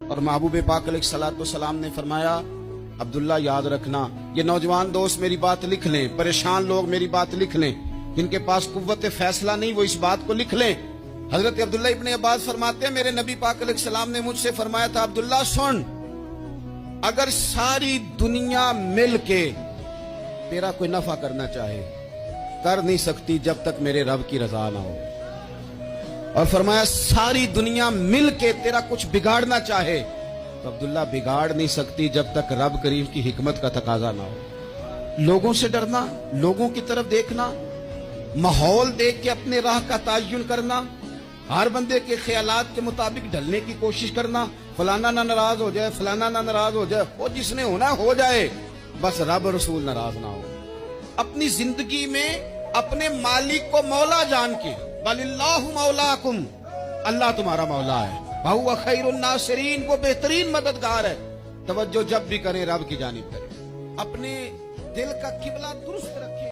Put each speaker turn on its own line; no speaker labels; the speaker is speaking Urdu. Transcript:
اور محبوب پاک علیہ الصلوۃ والسلام نے فرمایا عبداللہ یاد رکھنا، یہ نوجوان دوست میری بات لکھ لیں، پریشان لوگ میری بات لکھ لیں، جن کے پاس قوت فیصلہ نہیں وہ اس بات کو لکھ لیں۔ حضرت عبداللہ ابن عباس فرماتے ہیں میرے نبی پاک علیہ السلام نے مجھ سے فرمایا تھا عبداللہ سن، اگر ساری دنیا مل کے تیرا کوئی نفع کرنا چاہے کر نہیں سکتی جب تک میرے رب کی رضا نہ ہو، اور فرمایا ساری دنیا مل کے تیرا کچھ بگاڑنا چاہے تو عبداللہ بگاڑ نہیں سکتی جب تک رب کریم کی حکمت کا تقاضا نہ ہو۔ لوگوں سے ڈرنا، لوگوں کی طرف دیکھنا، ماحول دیکھ کے اپنے راہ کا تعین کرنا، ہر بندے کے خیالات کے مطابق ڈھلنے کی کوشش کرنا، فلانا نہ ناراض ہو جائے، فلانا نہ ناراض ہو جائے، وہ جس نے ہونا ہو جائے، بس رب رسول ناراض نہ ہو۔ اپنی زندگی میں اپنے مالک کو مولا جان کے وَلِلَّهُ مَوْلَاكُمْ، اللہ تمہارا مولا ہے، وَهُوَ خَيْرُ النَّاصِرِينَ، وہ بہترین مددگار ہے۔ توجہ جب بھی کریں رب کی جانب کریں، اپنے دل کا قبلہ درست رکھیں۔